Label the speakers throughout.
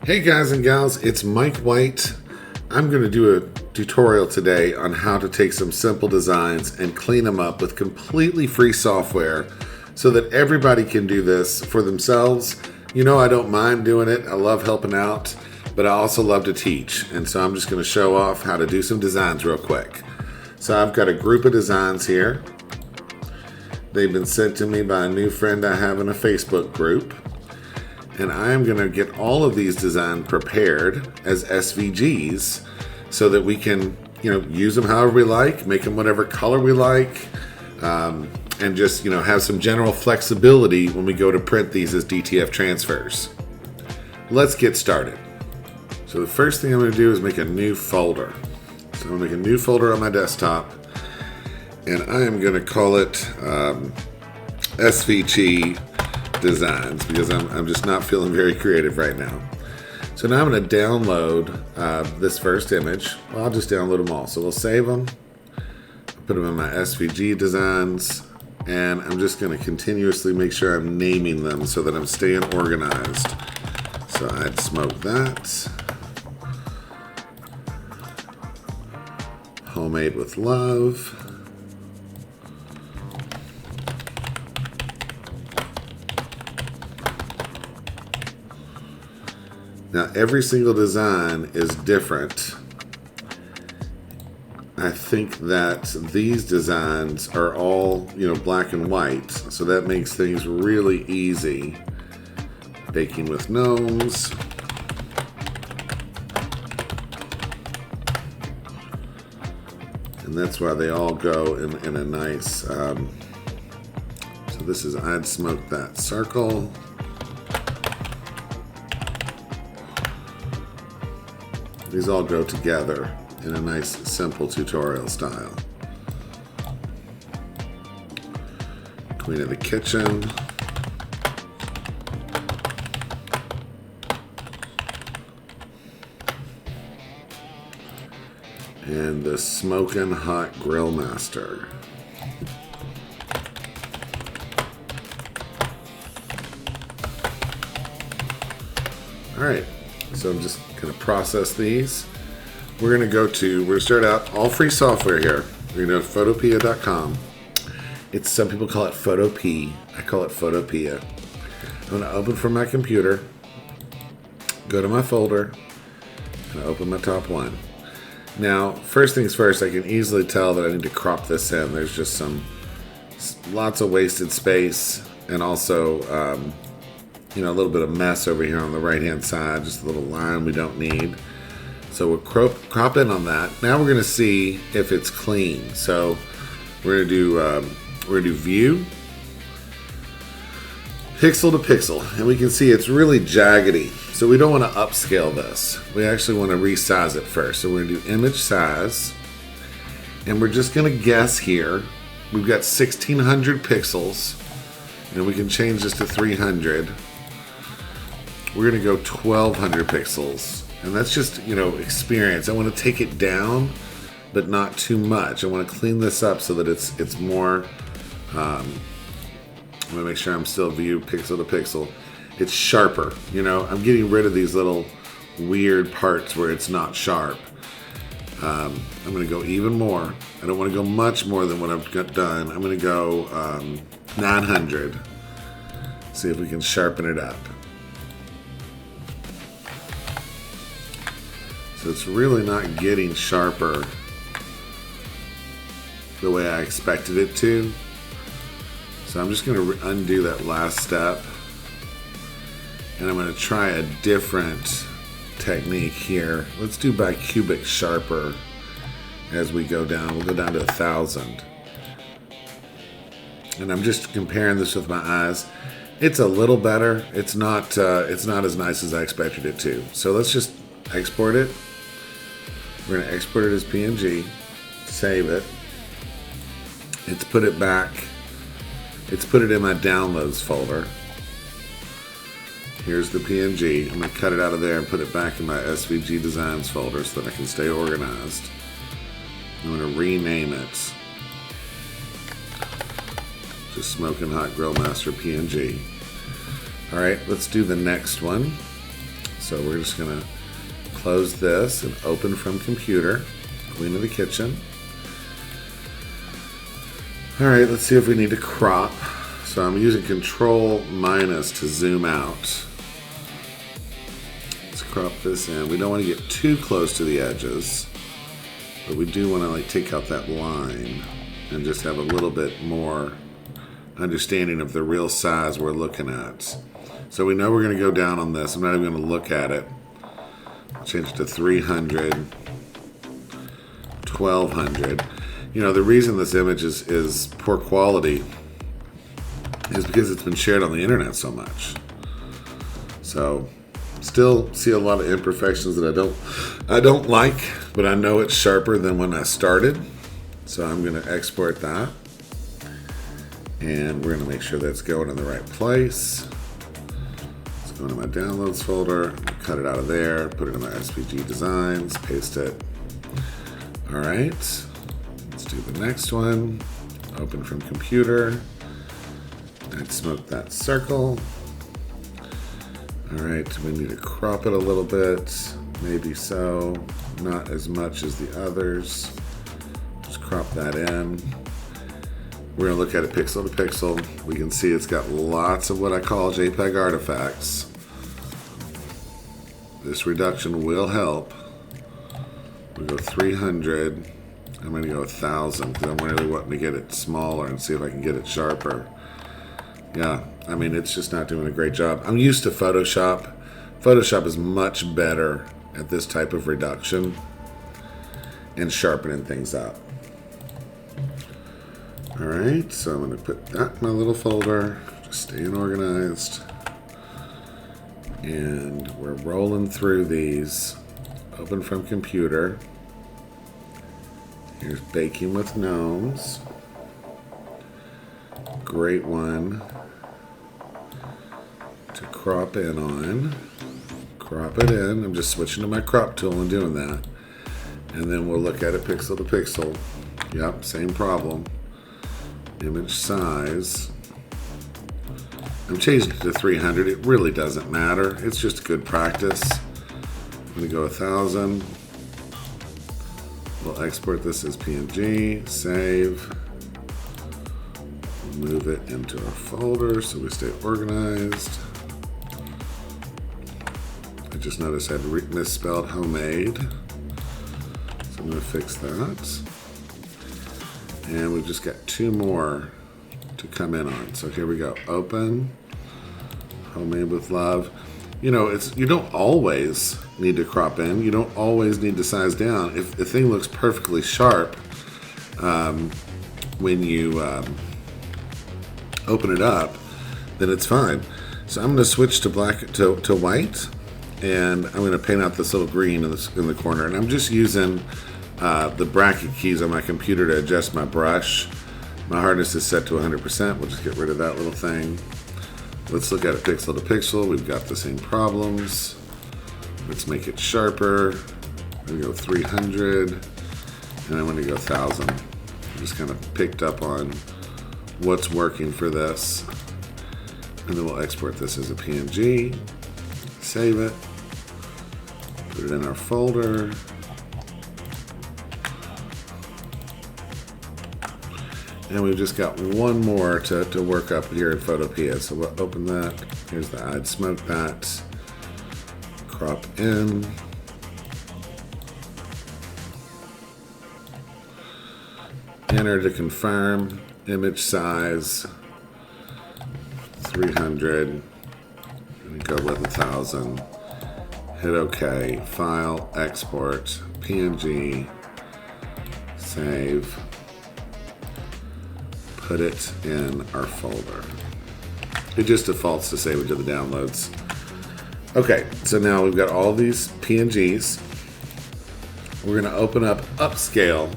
Speaker 1: Hey guys and gals, it's Mike White. I'm going to do a tutorial today on how to take some simple designs and clean them up with completely free software so that everybody can do this for themselves. You know, I don't mind doing it. I love helping out, but I also love to teach. And so I'm just going to show off how to do some designs real quick. So I've got a group of designs here. They've been sent to me by a new friend I have in a Facebook group. And I am going to get all of these designs prepared as SVGs so that we can, use them however we like, make them whatever color we like, and just, have some general flexibility when we go to print these as DTF transfers. Let's get started. So the first thing I'm going to do is make a new folder. So I'm going to make a new folder on my desktop, and I am going to call it SVG Designs because I'm just not feeling very creative right now. So now I'm going to download this first image. Well, I'll just download them all. So we'll save them, put them in my SVG Designs, and I'm just going to continuously make sure I'm naming them so that I'm staying organized. So I'd smoke that. Homemade with love. Now every single design is different. I think that these designs are all, black and white, so that makes things really easy. Baking with gnomes. And that's why they all go in a nice, so this is I'd smoke that circle. These all go together in a nice, simple tutorial style. Queen of the kitchen. And the smoking hot grill master. All right. So I'm just going to process these. We're going to start out all free software here. We're going to photopea.com. Some people call it Photopea. I call it Photopea. I'm going to open from my computer, go to my folder, and open my top one. Now, first things first, I can easily tell that I need to crop this in. There's just lots of wasted space, and also a little bit of mess over here on the right hand side, just a little line we don't need. So we'll crop in on that. Now we're going to see if it's clean. So we're going to do view, pixel to pixel, and we can see it's really jaggedy. So we don't want to upscale this. We actually want to resize it first. So we're going to do image size, and we're just going to guess here. We've got 1600 pixels, and we can change this to 300. We're going to go 1200 pixels, and that's just, experience. I want to take it down, but not too much. I want to clean this up so that it's more, I'm going to make sure I'm still view pixel to pixel. It's sharper, I'm getting rid of these little weird parts where it's not sharp. I'm going to go even more. I don't want to go much more than what I've got done. I'm going to go 900. See if we can sharpen it up. So it's really not getting sharper the way I expected it to. So I'm just going to undo that last step. And I'm going to try a different technique here. Let's do bicubic sharper as we go down. We'll go down to 1000. And I'm just comparing this with my eyes. It's a little better. It's not as nice as I expected it to. So let's just export it. We're going to export it as PNG, save it. It's put it back. It's put it in my downloads folder. Here's the PNG. I'm going to cut it out of there and put it back in my SVG Designs folder so that I can stay organized. I'm going to rename it. Just Smoking Hot Grill Master PNG. All right, let's do the next one. So we're just gonna close this and open from computer, Queen of the Kitchen. All right, let's see if we need to crop. So I'm using Control- to zoom out. Let's crop this in. We don't want to get too close to the edges, but we do want to like take out that line and just have a little bit more understanding of the real size we're looking at. So we know we're going to go down on this. I'm not even going to look at it. I'll change it to 300, 1200. You know, the reason this image is poor quality is because it's been shared on the internet so much. So still see a lot of imperfections that I don't like, but I know it's sharper than when I started. So I'm going to export that. And we're going to make sure that's going in the right place. Let's go into my downloads folder, cut it out of there, put it in my SVG Designs, paste it. All right, let's do the next one. Open from computer. I'd smoke that circle. All right, we need to crop it a little bit, maybe so, not as much as the others. Just crop that in. We're going to look at it pixel to pixel. We can see it's got lots of what I call JPEG artifacts. This reduction will help. We'll go 300. I'm going to go 1,000 because I'm really wanting to get it smaller and see if I can get it sharper. Yeah, I mean, it's just not doing a great job. I'm used to Photoshop. Photoshop is much better at this type of reduction and sharpening things up. All right, so I'm going to put that in my little folder, just staying organized. And we're rolling through these. Open from computer. Here's Baking with Gnomes. Great one to crop in on. Crop it in. I'm just switching to my crop tool and doing that. And then we'll look at it pixel to pixel. Yep, same problem. Image size. I'm changing it to 300. It really doesn't matter. It's just good practice. I'm going to go 1,000. We'll export this as PNG. Save. Move it into our folder so we stay organized. I just noticed I had misspelled homemade. So I'm going to fix that. And we've just got 2 more to come in on. So here we go. Open. Homemade with love. You know, you don't always need to crop in. You don't always need to size down. If the thing looks perfectly sharp when you open it up, then it's fine. So I'm going to switch to black to white, and I'm going to paint out this little green in the corner. And I'm just using the bracket keys on my computer to adjust my brush. My hardness is set to 100%. We'll just get rid of that little thing. Let's look at it pixel to pixel. We've got the same problems. Let's make it sharper. I'm going to go 300, and I'm going to go 1,000. I just kind of picked up on what's working for this. And then we'll export this as a PNG. Save it. Put it in our folder. And we've just got one more to work up here in Photopea. So we'll open that. Here's the I'd smoke that. Crop in. Enter to confirm. Image size 300. And go with 1,000. Hit OK. File, export, PNG, save. Put it in our folder. It just defaults to save it to the downloads. Okay, so now we've got all these PNGs. We're going to open up Upscale.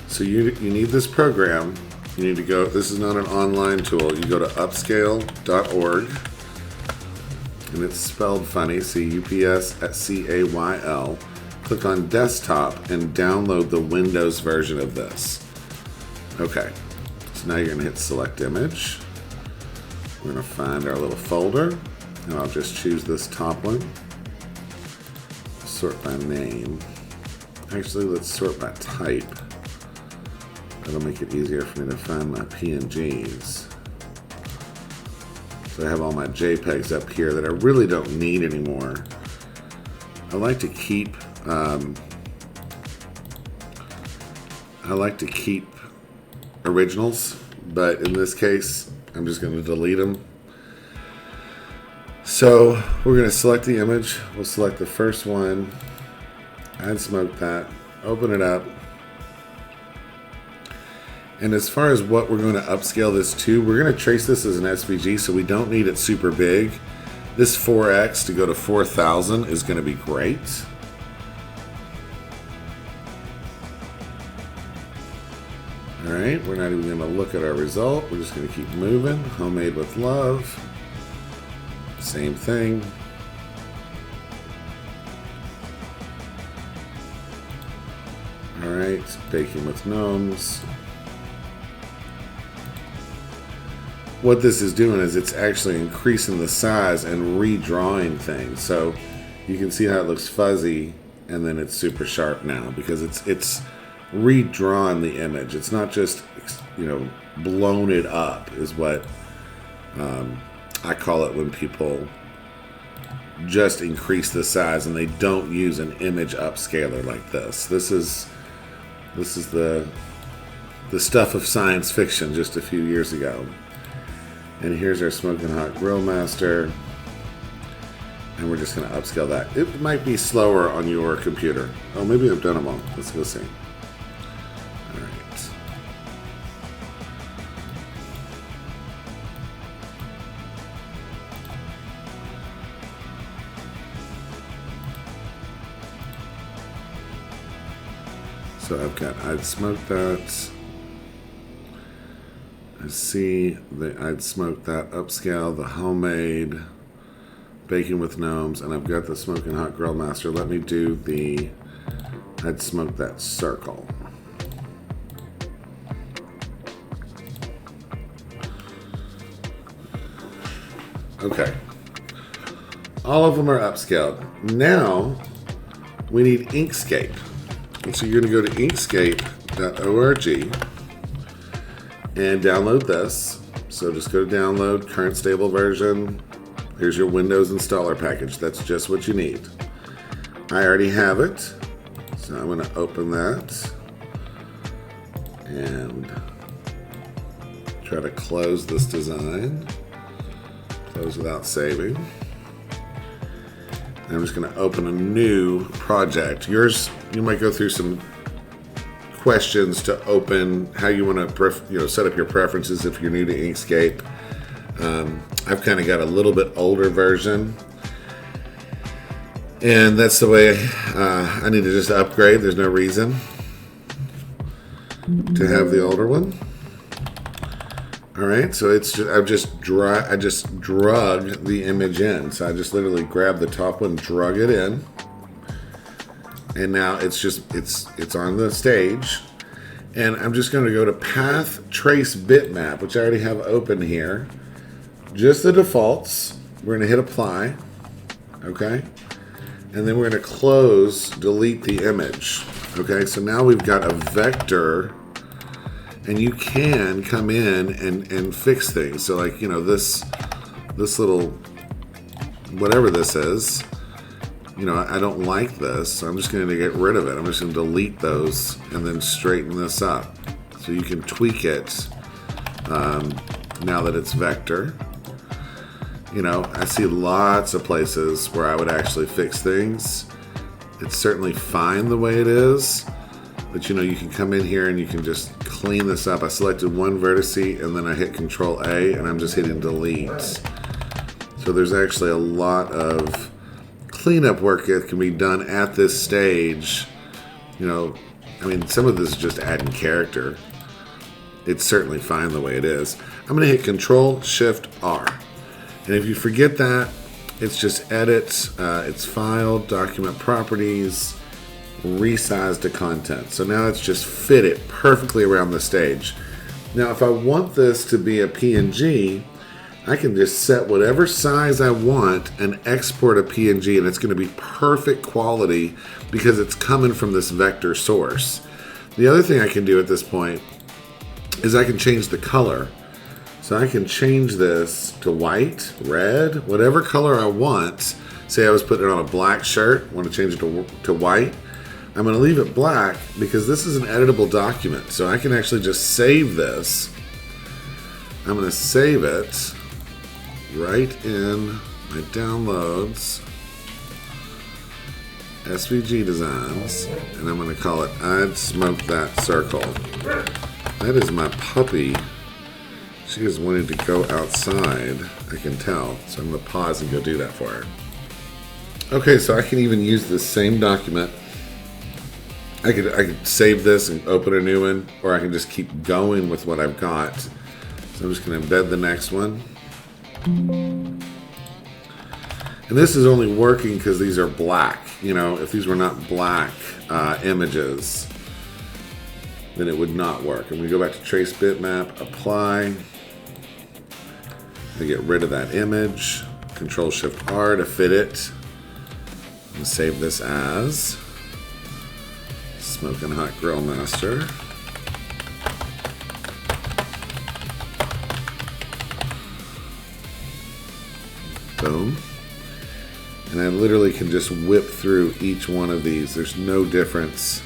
Speaker 1: So you need this program. You need to go, this is not an online tool. You go to upscale.org, and it's spelled funny, CUPSCAYL. Click on Desktop and download the Windows version of this. Okay. Now you're going to hit select image. We're going to find our little folder, and I'll just choose this top one. sort by name. Actually, let's sort by type. That'll make it easier for me to find my PNGs. So I have all my JPEGs up here that I really don't need anymore. I like to keep originals, but in this case, I'm just going to delete them. So we're going to select the image. We'll select the first one, add smoke that, open it up. And as far as what we're going to upscale this to, we're going to trace this as an SVG, so we don't need it super big. This 4x to go to 4000 is going to be great. Alright, we're not even going to look at our result. We're just going to keep moving. Homemade with love. Same thing. Alright, baking with gnomes. What this is doing is it's actually increasing the size and redrawing things. So you can see how it looks fuzzy and then it's super sharp now because it's redrawn the image. It's not just, you know, blown it up is what I call it when people just increase the size and they don't use an image upscaler like this. This is the stuff of science fiction just a few years ago. And here's our Smoking Hot Grill Master. And we're just going to upscale that. It might be slower on your computer. Oh, maybe I've done them all. Let's go see. Alright. So I'd smoke that. I see I'd smoke that upscale, the homemade, baking with gnomes, and I've got the Smoking Hot Grill Master. Let me do the, I'd smoke that circle. Okay. All of them are upscaled. Now we need Inkscape. And so you're going to go to inkscape.org and download this. So just go to download, current stable version. Here's your Windows installer package. That's just what you need. I already have it. So I'm going to open that and try to close this design. Close without saving. And I'm just going to open a new project. Yours, you might go through some questions to open how you want to set up your preferences if you're new to Inkscape. I've kind of got a little bit older version, and that's the way I need to just upgrade. There's no reason to have the older one. All right, so it's just, I just drug the image in. So I just literally grabbed the top one, drug it in. And now it's on the stage, and I'm just going to go to Path Trace Bitmap, which I already have open here. Just the defaults. We're going to hit Apply, okay, and then we're going to delete the image, okay. So now we've got a vector, and you can come in and fix things. So like this little whatever this is. I don't like this, so I'm just going to get rid of it. I'm just going to delete those and then straighten this up. So you can tweak it now that it's vector. I see lots of places where I would actually fix things. It's certainly fine the way it is, but you can come in here and you can just clean this up. I selected one vertice and then I hit Control A and I'm just hitting delete. So there's actually a lot of cleanup work that can be done at this stage. Some of this is just adding character. It's certainly fine the way it is. I'm going to hit Control Shift R. And if you forget that, it's just edit, it's file, document properties, resize to content. So now it's just fit it perfectly around the stage. Now if I want this to be a PNG, I can just set whatever size I want and export a PNG, and it's going to be perfect quality because it's coming from this vector source. The other thing I can do at this point is I can change the color. So I can change this to white, red, whatever color I want. Say I was putting it on a black shirt, want to change it to white. I'm going to leave it black because this is an editable document. So I can actually just save this. I'm going to save it right in my downloads, SVG Designs, and I'm going to call it I'd Smoke That Circle. That is my puppy. She is wanting to go outside, I can tell. So I'm going to pause and go do that for her. Okay, so I can even use this same document. I could save this and open a new one, or I can just keep going with what I've got. So I'm just going to embed the next one. And this is only working because these are black. You know, if these were not black images, then it would not work. And we go back to trace bitmap, apply. I get rid of that image. Control Shift R to fit it. And save this as Smoking Hot Grill Master. Boom. And I literally can just whip through each one of these. There's no difference.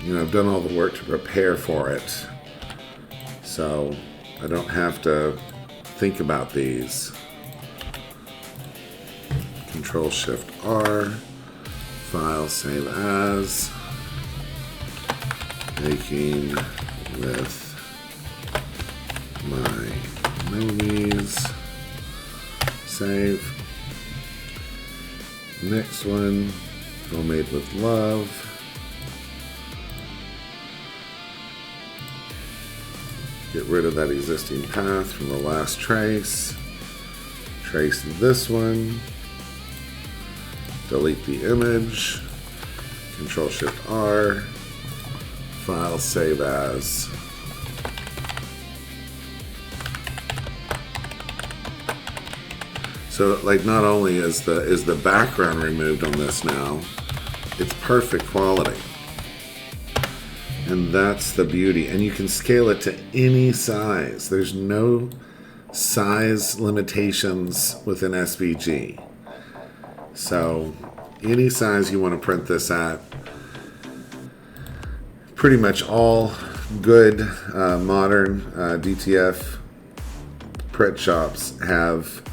Speaker 1: You know, I've done all the work to prepare for it. So I don't have to think about these. Control Shift R. File, save as. Making with my movies. Save. Next one, Homemade with Love. Get rid of that existing path from the last trace. Trace this one. Delete the image. Control Shift R. File, save as. So, like, not only is the background removed on this now, it's perfect quality. And that's the beauty. And you can scale it to any size. There's no size limitations within SVG. So, any size you want to print this at. Pretty much all good modern DTF print shops have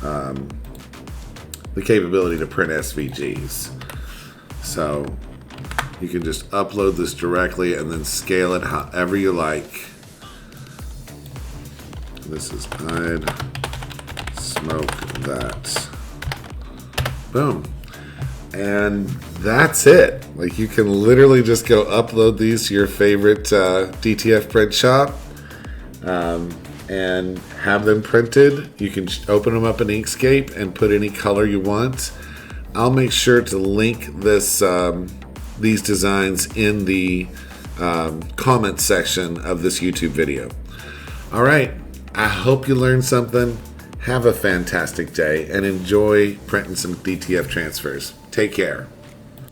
Speaker 1: the capability to print SVGs. So you can just upload this directly and then scale it however you like. This is I'd Smoke That. Boom. And that's it. Like, you can literally just go upload these to your favorite DTF print shop and have them printed. You can open them up in Inkscape and put any color you want. I'll make sure to link this these designs in the comment section of this YouTube video. All right, I hope you learned something. Have a fantastic day and enjoy printing some DTF transfers. Take care.